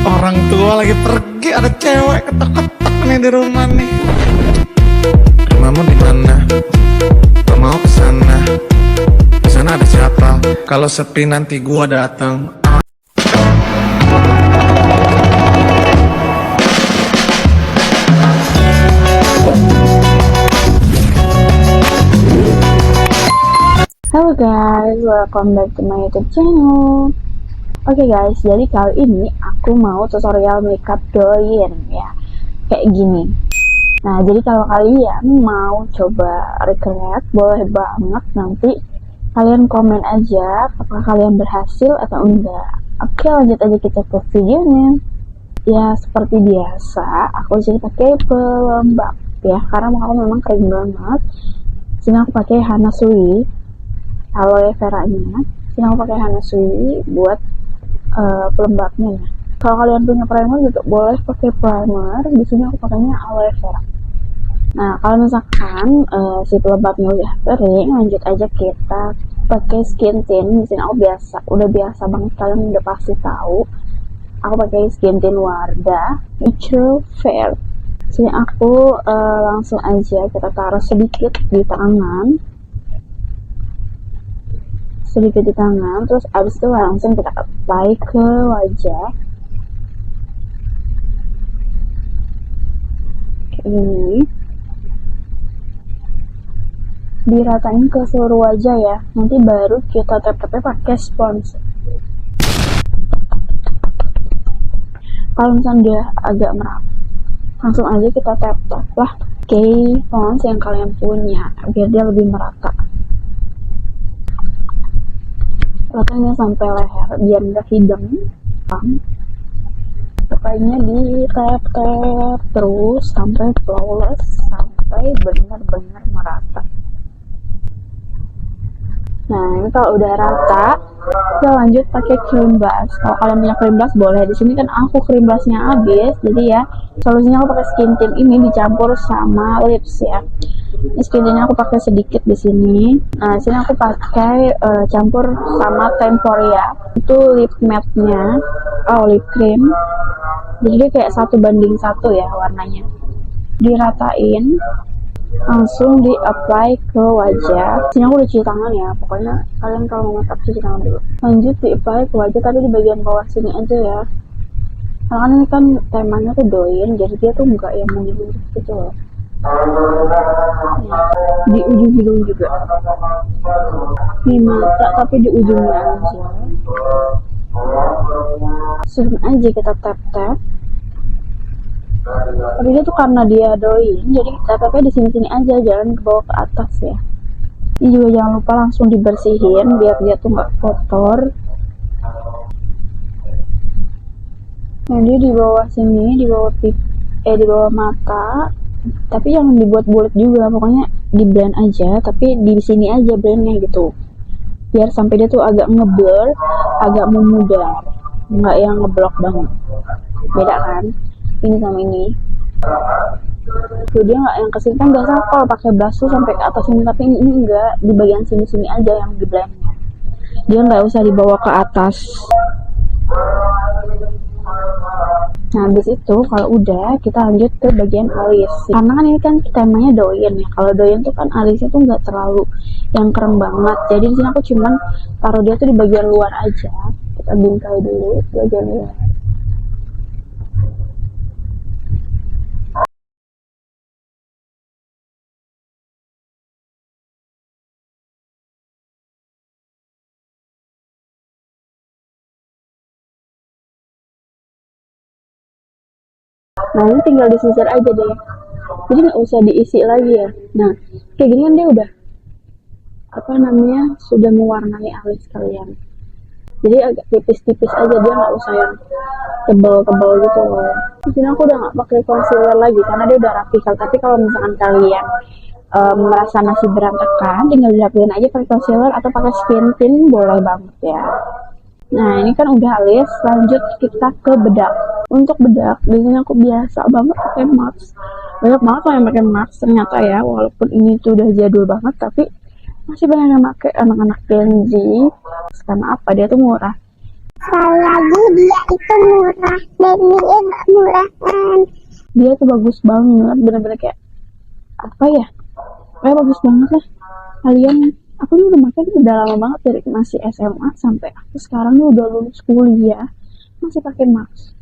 Orang tua lagi pergi, ada cewek ketok-ketok nih di rumah nih. Rumahmu di mana? Gua mau kesana. Kesana ada siapa? Kalau sepi nanti gua datang. Halo guys, welcome back to my YouTube channel. Oke guys, jadi kali ini aku mau tutorial makeup doin ya, kayak gini. Nah, jadi kalau kalian mau coba recreate, boleh banget, nanti kalian komen aja apakah kalian berhasil atau enggak. Oke, lanjut aja kita ke videonya. Ya, seperti biasa, aku jadi pakai pelembab ya, karena muka aku memang kering banget. Sini aku pakai Hana Sui aloe vera-nya. Sini aku pakai Hana Sui buat pelembabnya ya. Kalau kalian punya primer juga boleh pakai primer. Di sini aku pakainya aloe vera. Nah, kalau misalkan si pelembabnya udah kering, lanjut aja kita pakai skin tint. Di sini aku udah biasa banget, kalian udah pasti tahu. Aku pakai skin tint Wardah Natural Fair. Sini aku langsung aja kita taruh sedikit di tangan. Sedikit di tangan, terus abis itu langsung kita apply ke wajah kayak gini, diratain ke seluruh wajah ya. Nanti baru kita tap-tapnya pakai spons. Kalau misalnya dia agak merah, langsung aja kita tap-tap lah pakai spons yang kalian punya biar dia lebih merata. Ratanya sampai leher biar nggak hidung. Pakainya di tap-tap terus sampai flawless, sampai benar-benar merata. Nah, ini kalau udah rata, kita lanjut pakai cream blush. Kalau kalian punya cream blush boleh. Di sini kan aku cream blushnya habis, jadi ya solusinya aku pakai skin tint ini dicampur sama lips ya. Ini skin tintnya aku pakai sedikit di sini. Nah, sini aku pakai campur sama Temporia. Itu lip matte-nya, lip cream. Jadi dia kayak 1:1 ya warnanya. Diratain, langsung di apply ke wajah. Sini aku udah cuci tangan ya. Pokoknya kalian kalau mau makeup cuci tangan dulu. Lanjut di apply ke wajah, tapi di bagian bawah sini aja ya. Karena ini kan temanya tuh doin, jadi dia tuh enggak yang menyeluruh gitu loh. Di ujung hidung juga, di mata, tapi di ujungnya aja. Langsung aja kita tap-tap. Tapi dia tuh karena dia doin, jadi tap-tapnya di sini-sini aja, jangan ke bawah ke atas ya. Ini juga jangan lupa langsung dibersihin biar dia tuh nggak kotor. Nah, dia di bawah sini, di bawah di bawah mata. Tapi jangan dibuat bulat juga, pokoknya di blend aja, tapi di sini aja blendnya gitu, biar sampai dia tuh agak ngeblur, agak memudar, nggak yang ngeblok banget. Beda kan ini sama ini tuh, dia nggak yang kesini. Kan biasa kalau pakai blush tuh sampai ke atas ini, tapi ini enggak, di bagian sini aja yang di blendnya, dia nggak usah dibawa ke atas. Nah, habis itu kalau udah, kita lanjut ke bagian alis. Karena kan ini kan temanya doin ya. Kalau doin tuh kan alisnya tuh nggak terlalu yang keren banget. Jadi di sini aku cuman taruh dia tuh di bagian luar aja. Kita bingkai dulu bagian luar. Nah, ini tinggal disisir aja deh, jadi nggak usah diisi lagi ya. Nah, kayak gini kan dia udah sudah mewarnai alis kalian. Jadi agak tipis-tipis aja, dia nggak usah yang tebal-tebal gitu loh. Di sini aku udah nggak pakai concealer lagi karena dia udah rapi. Tapi kalau misalkan kalian merasa masih berantakan, tinggal dirapiin aja pakai concealer atau pakai skin tint, boleh banget ya. Nah, ini kan udah alis, lanjut kita ke bedak. Untuk bedak, di sini aku biasa banget pakai mask. Banyak banget yang pakai mask ternyata ya, walaupun ini tuh udah jadul banget, tapi masih banyak yang pakai anak-anak Gen Z. Karena apa? Dia tuh murah. Sekali lagi di dia itu murah dan dia nggak murah kan. Dia tuh bagus banget, bener-bener kayak apa ya, kayak bagus banget lah. Kalian, aku nih udah pakai udah lama banget, dari masih SMA sampai aku sekarang nih udah lulus kuliah masih pakai mask.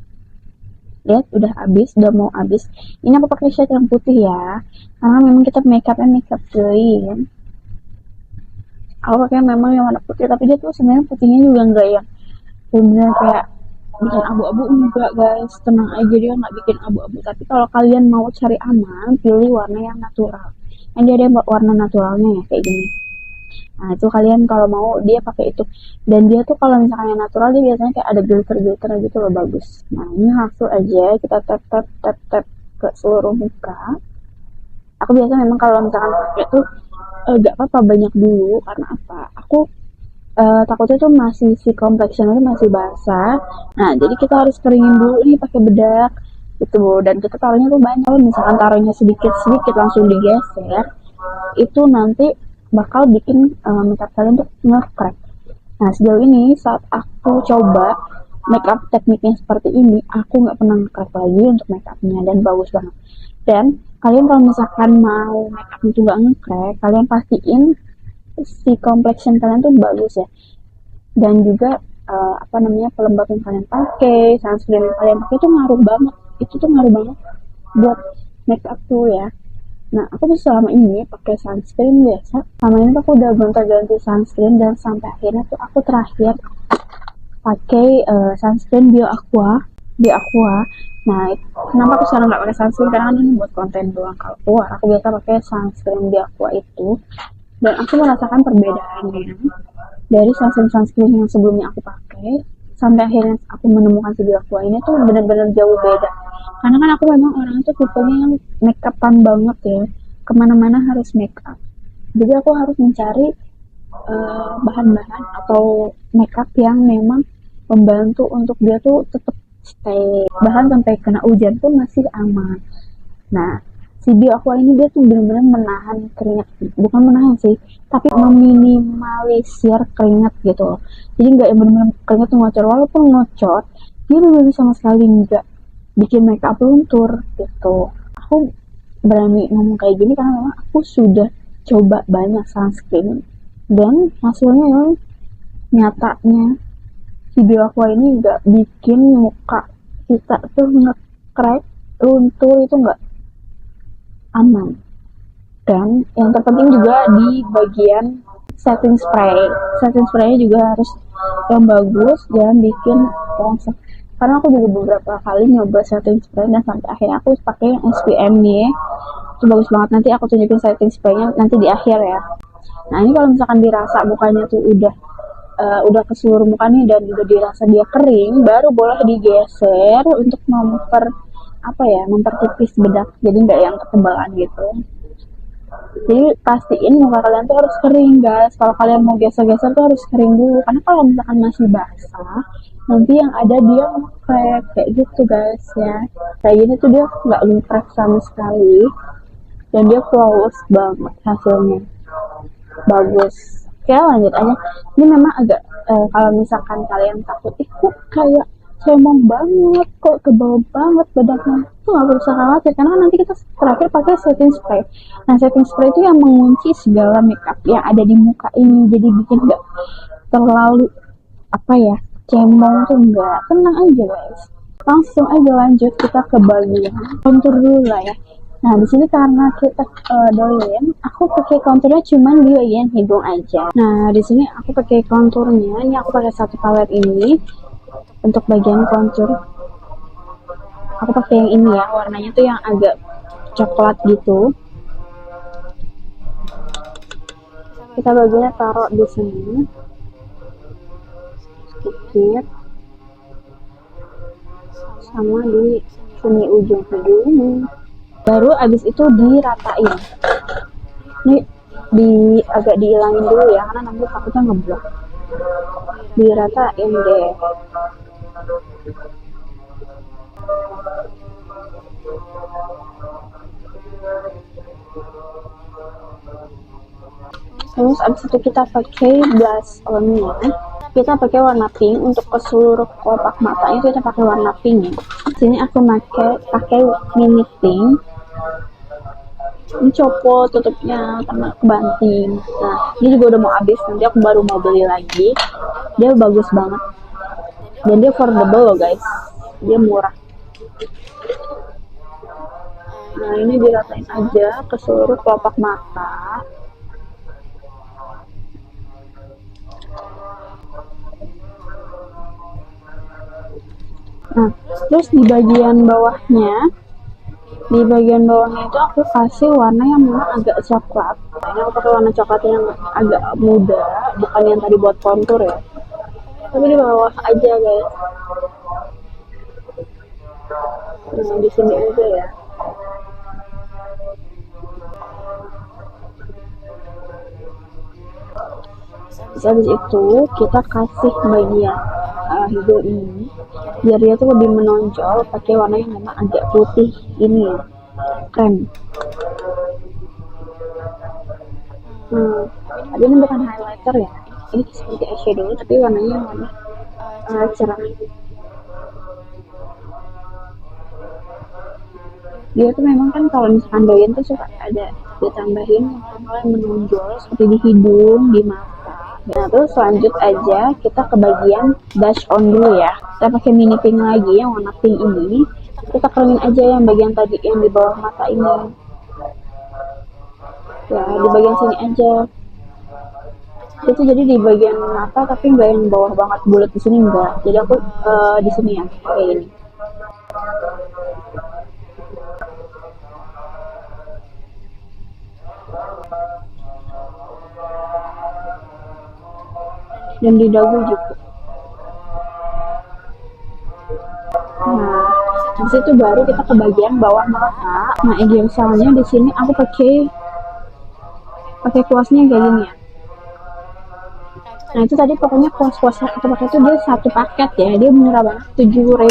Lihat, udah mau habis. Ini aku pakai shade yang putih ya, karena memang kita makeup clean. Aku pakai memang yang warna putih, tapi dia tuh sebenarnya putihnya juga enggak yang bener kayak bikin abu-abu, enggak guys, tenang aja, dia nggak bikin abu-abu. Tapi kalau kalian mau cari aman, pilih warna yang natural. Kan dia ada warna naturalnya ya, kayak gini. Nah itu kalian kalau mau dia pakai itu. Dan dia tuh kalau misalkan yang natural, dia biasanya kayak ada glitter gitu loh, bagus. Nah ini langsung aja kita tap ke seluruh muka. Aku biasa memang kalau misalkan pakai tuh gak apa-apa banyak dulu, karena apa, aku takutnya tuh masih si complexionnya masih basah. Nah jadi kita harus keringin dulu nih pakai bedak gitu, dan kita taruhnya tuh banyak. Kalau misalkan taruhnya sedikit langsung digeser, itu nanti bakal bikin makeup kalian tuh nge-crack. Nah sejauh ini saat aku coba makeup tekniknya seperti ini, aku nggak pernah nge-crack lagi untuk makeupnya, dan bagus banget. Dan kalian kalau misalkan mau makeup itu nggak nge-crack, kalian pastiin si complexion kalian tuh bagus ya. Dan juga pelembab yang kalian pakai, sunscreen yang kalian pakai itu ngaruh banget. Itu tuh ngaruh banget buat makeup tuh ya. Nah aku tuh selama ini pakai sunscreen biasa. Selama ini tuh aku udah gonta-ganti sunscreen, dan sampai akhirnya tuh aku terakhir pakai sunscreen Bio Aqua. Nah kenapa aku sekarang nggak pakai sunscreen, karena kan ini buat konten doang. Kalau keluar aku biasa pakai sunscreen Bio Aqua itu, dan aku merasakan perbedaannya dari sunscreen yang sebelumnya aku pakai sampai akhirnya aku menemukan si Bio Aqua ini tuh benar-benar jauh beda. Karena kan aku memang orang tuh tipenya yang makeupan banget ya, kemana-mana harus makeup. Jadi aku harus mencari bahan-bahan atau makeup yang memang membantu untuk dia tuh tetap stay, bahkan sampai kena hujan pun masih aman. Nah si Bio Aqua ini dia tuh benar-benar menahan keringat, bukan menahan sih, tapi meminimalisir keringat gitu loh. Jadi nggak yang benar-benar keringat tuh ngocor, walaupun ngocor dia benar-benar sama sekali nggak bikin makeup luntur gitu. Aku berani ngomong kayak gini karena memang aku sudah coba banyak sunscreen, dan hasilnya yang nyatanya si Bio Aqua ini nggak bikin muka kita tuh nge-crack, luntur, itu nggak aman. Dan yang terpenting juga di bagian setting spraynya juga harus yang bagus, jangan bikin rongsok. Karena aku juga beberapa kali nyoba setting spray, dan sampai akhirnya aku pakai yang SPM nih, itu bagus banget. Nanti aku tunjukin setting spraynya nanti di akhir ya. Nah ini kalau misalkan dirasa mukanya tuh udah ke seluruh muka nih, dan juga dirasa dia kering, baru boleh digeser untuk mempertipis bedak, jadi nggak yang ketebalan gitu. Jadi pastiin muka kalian tuh harus kering guys. Kalau kalian mau geser-geser tuh harus kering dulu, karena kalau misalkan masih basah, nanti yang ada dia nge-crack kayak gitu guys ya. Kayak gini tuh dia nggak nge-crack sama sekali, dan dia flawless banget hasilnya, bagus. Oke lanjut aja. Ini memang agak kalau misalkan kalian takut kok kayak cemong banget, kok tebal banget bedaknya, itu nggak usah khawatir, karena nanti kita terakhir pakai setting spray. Nah setting spray itu yang mengunci segala makeup yang ada di muka ini, jadi bikin nggak terlalu cemong tuh enggak. Tenang aja guys, langsung aja lanjut kita ke bagian contour dulu lah ya. Nah di sini karena kita doyan, aku pakai contournya cuman di bagian hidung aja. Nah di sini aku pakai contournya, ini aku pakai satu palet ini. Untuk bagian contour aku pakai yang ini ya, warnanya tuh yang agak coklat gitu. Kita bagiannya taruh di sini sedikit, sama di sini ujung hidung. Baru abis itu diratain. Ini agak dihilangin dulu ya, karena nanti takutnya ngeblok. Diratain deh. Terus abis itu kita pakai blush on-nya. kita pakai warna pink. Untuk ke seluruh kelopak mata itu kita pakai warna pink ya. Sini aku pakai mini pink. Ini copot tutupnya sama kebanting. Nah, ini juga udah mau habis, nanti aku baru mau beli lagi. Dia bagus banget dan dia affordable loh guys, dia murah. Nah, ini diratain aja ke seluruh kelopak mata. Nah, terus di bagian bawahnya itu aku kasih warna yang memang agak coklat. Ini aku pakai warna coklat yang agak muda, bukan yang tadi buat kontur ya, tapi di bawah aja guys. Nah, di sini aja ya. Terus habis itu kita kasih bagian hidung ini biar dia tuh lebih menonjol, pakai warna yang memang agak putih ini ya, krem. Tapi ini bukan highlighter ya, ini seperti eyeshadow tapi warnanya warna cerah. Dia tuh memang kan kalau misalkan doyan tuh suka ada ditambahin hal yang menonjol seperti di hidung, di mata. Nah, terus lanjut aja kita ke bagian blush on dulu ya. Kita pakai mini pink lagi yang warna pink ini. Kita keringin aja yang bagian tadi yang di bawah mata ini. Ya, di bagian sini aja. Itu jadi di bagian mata tapi enggak yang bawah banget bulat di sini enggak. Jadi aku di sini ya kayak ini. Dan di dagu juga. Nah, di situ baru kita ke bagian bawah mata. Nah, idealnya di sini aku pakai kuasnya kayak gini ya. Nah, itu tadi pokoknya kuas-kuasnya aku pakai itu dia satu paket ya, dia murah banget, 7.000.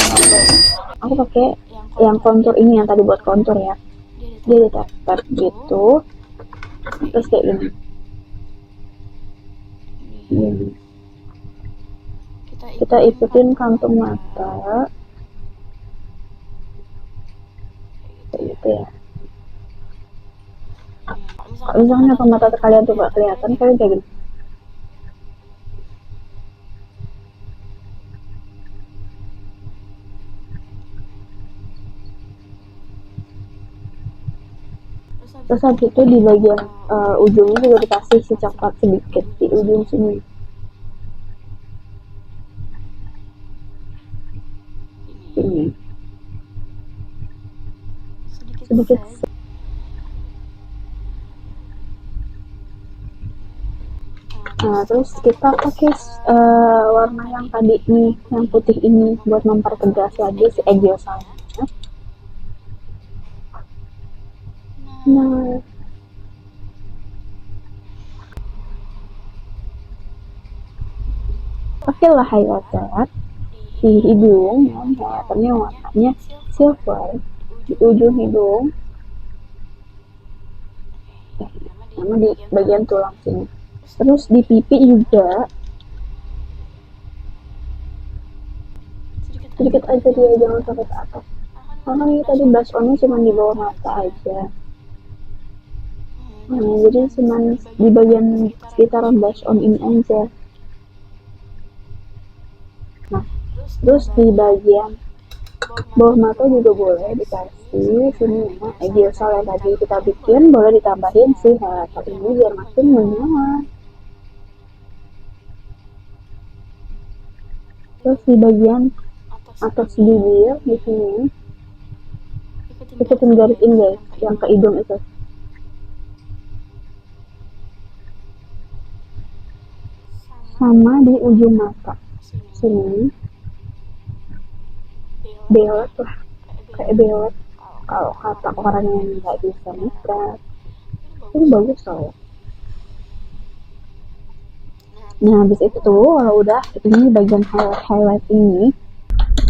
Aku pakai yang kontur ini yang tadi buat kontur ya. Dia ditap gitu, terus kayak gini. Kita ikutin kantung mata kayak gitu ya. Kalau misalnya mata kalian tuh gak kelihatan, kalian kayak gini. Terus habis itu di bagian ujungnya juga dikasih si coklat sedikit di ujung sini. Ini sedikit. Nah, terus kita pakai warna yang tadi nih, yang putih ini buat mempertegas lagi si egyosalnya. Nah, pakailah highlighter di hidung, highlighternya warnanya silver di ujung hidung, sama di bagian tulang sini. Terus di pipi juga sedikit aja dia, jangan sampai ke atas. Karena ini tadi blush on-nya cuma di bawah mata aja. Nah, jadi cuma di bagian sekitar blush on ini aja. Nah, terus di bagian bawah mata juga boleh dikasih sini ya, egosal yang tadi kita bikin, boleh ditambahin si highlighter ini biar makin menyala. Terus di bagian atas bibir di sini ikutin garis ini guys, yang ke hidung itu. Sama di ujung mata sini, belot lah, kayak belot kalau kata orang yang nggak bisa makeup. Ini bagus soalnya. Nah, habis itu kalau udah ini bagian highlight ini,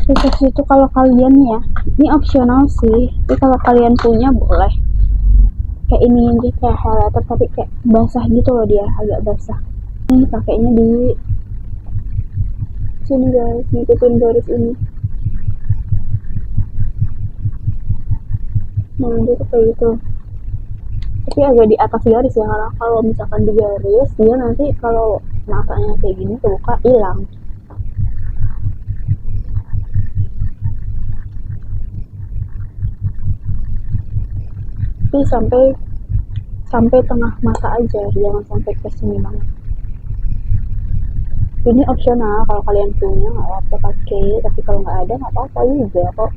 terus itu kalau kalian ya, ini opsional sih, tapi kalau kalian punya boleh kayak ini aja, kayak highlighter tapi kayak basah gitu loh, dia agak basah. Ini pakainya di Sini guys, ngikutin garis ini. Nah, dia tuh kayak gitu. Tapi agak di atas garis ya, karena kalau misalkan di garis, dia nanti kalau matanya kayak gini kebuka hilang. Tapi sampai tengah mata aja, jangan sampai ke sini banget. Ini opsional, kalau kalian punya nggak apa-apa pakai, tapi kalau nggak ada nggak apa-apa juga kok.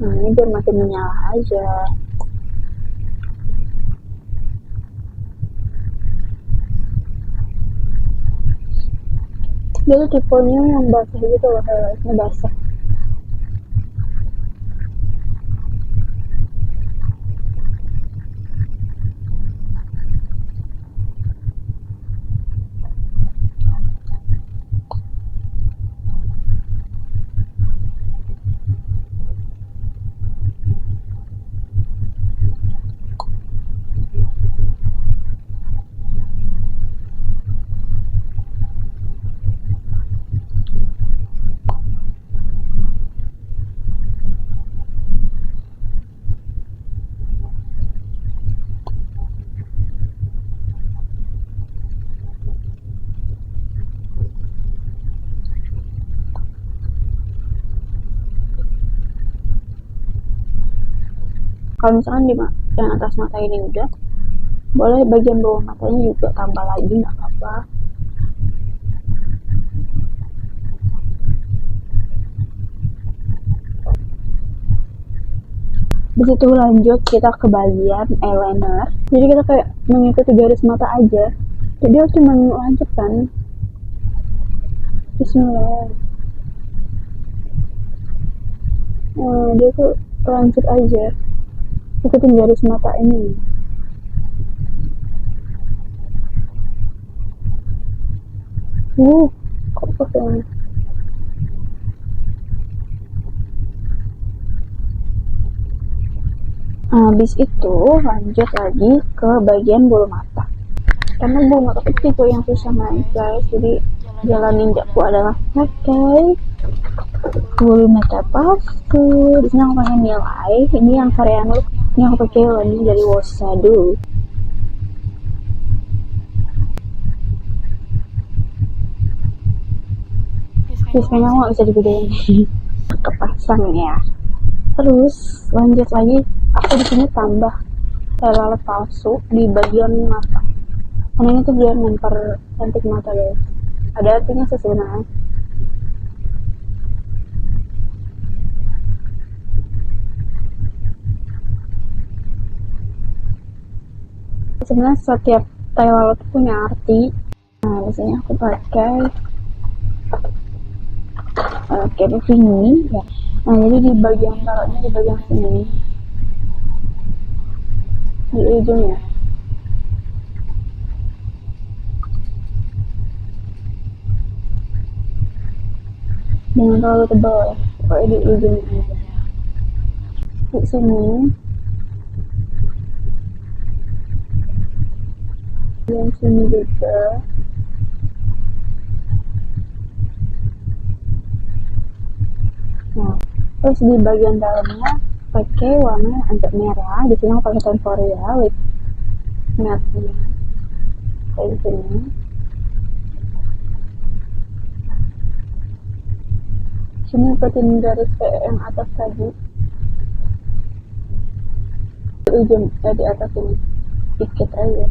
Nah, ini biar makin menyala aja. Dia tuh tipenya yang basah gitu loh, highlightnya basah. Kalau misalkan di yang atas mata ini udah, boleh bagian bawah matanya juga tambah lagi, nggak apa-apa. Disitu lanjut kita ke bagian eyeliner. Jadi kita kayak mengikuti garis mata aja. Jadi dia cuma lanjut kan. Bismillah. Nah, dia tuh lanjut aja. Ikutin garis mata ini. Kok pakai? Habis itu lanjut lagi ke bagian bulu mata. Karena bulu mata itu tipe yang susah naik guys. Jadi jalan ninjaku adalah pakai bulu mata palsu. Di sini aku pakai nilai. Ini yang varian look. Ini aku pakai ini dari Wasadu. Biasanya aku nggak bisa dibedain. Kepasang ya. Terus lanjut lagi, aku di sini tambah highlight palsu di bagian mata. Karena ini tuh biar mempercantik mata guys. Ada artinya sih sebenarnya. Sebenarnya setiap highlight punya arti. Nah, di sini aku pakai kayak ini ya. Nah, jadi di bagian taruhnya di bagian sini, di ujungnya. Jangan terlalu tebal ya, pokoknya di ujungnya aja. Di sini, yang sini juga. Nah, terus di bagian dalamnya pakai warna agak merah. Di sini aku pakai Temporia with matte-nya kayak gini. Sini ikutin garis kayak yang atas tadi. Di ujung, di atas ini dikit aja.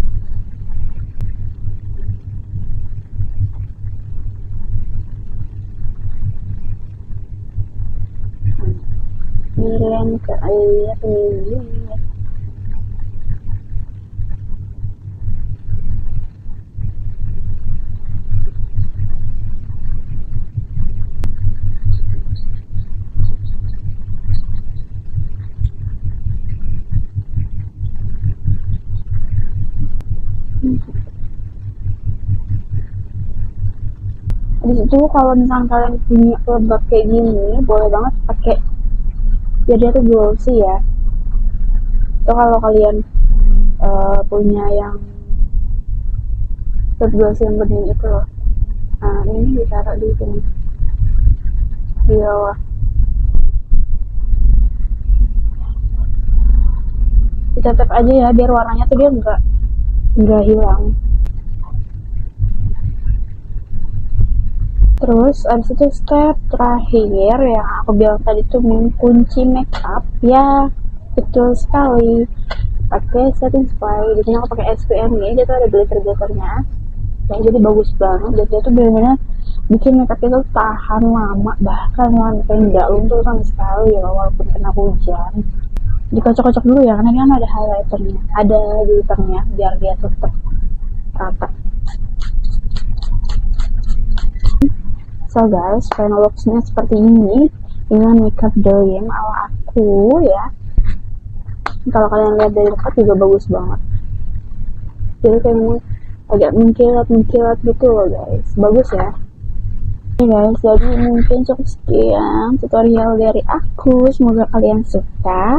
Milen ke air ini. Di situ kalau misalnya kalian punya lembab kayak gini, boleh banget pakai. Jadi dia tuh glossy ya. Itu kalau kalian punya yang lip gloss yang bening itu loh. Nah ini ditaruh di sini di bawah, ditetep aja ya biar warnanya tuh dia nggak hilang. Terus abis itu step terakhir yang aku bilang tadi tuh mengunci makeup ya, betul sekali, pakai setting spray. Di sini aku pakai SPM nih, dia tuh ada glitter-glitternya ya, jadi bagus banget. Dan dia tuh benar-benar bikin makeup itu tahan lama, bahkan sampai nggak luntur sama sekali ya walaupun kena hujan. Dikocok-kocok dulu ya, karena kan ada highlighternya, ada glitternya biar dia tetap rata. So guys, final looks-nya seperti ini dengan makeup doyem ala aku ya. Kalau kalian lihat dari dekat juga bagus banget. Jadi kayak memang agak mengkilat gitu loh guys. Bagus ya. Oke guys, jadi mungkin cukup sekian tutorial dari aku. Semoga kalian suka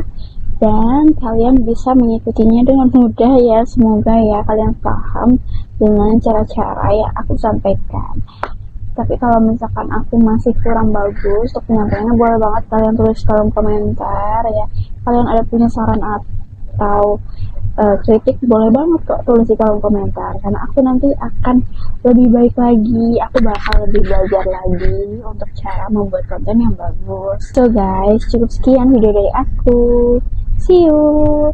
dan kalian bisa mengikutinya dengan mudah ya. Semoga ya kalian paham dengan cara-cara yang aku sampaikan. Tapi kalau misalkan aku masih kurang bagus untuk penyampaiannya, boleh banget kalian tulis kolom komentar ya. Kalian ada punya saran atau kritik, boleh banget kok tulis di kolom komentar, karena aku nanti akan lebih baik lagi, aku bakal lebih belajar lagi untuk cara membuat konten yang bagus. So guys, cukup sekian video dari aku, see you.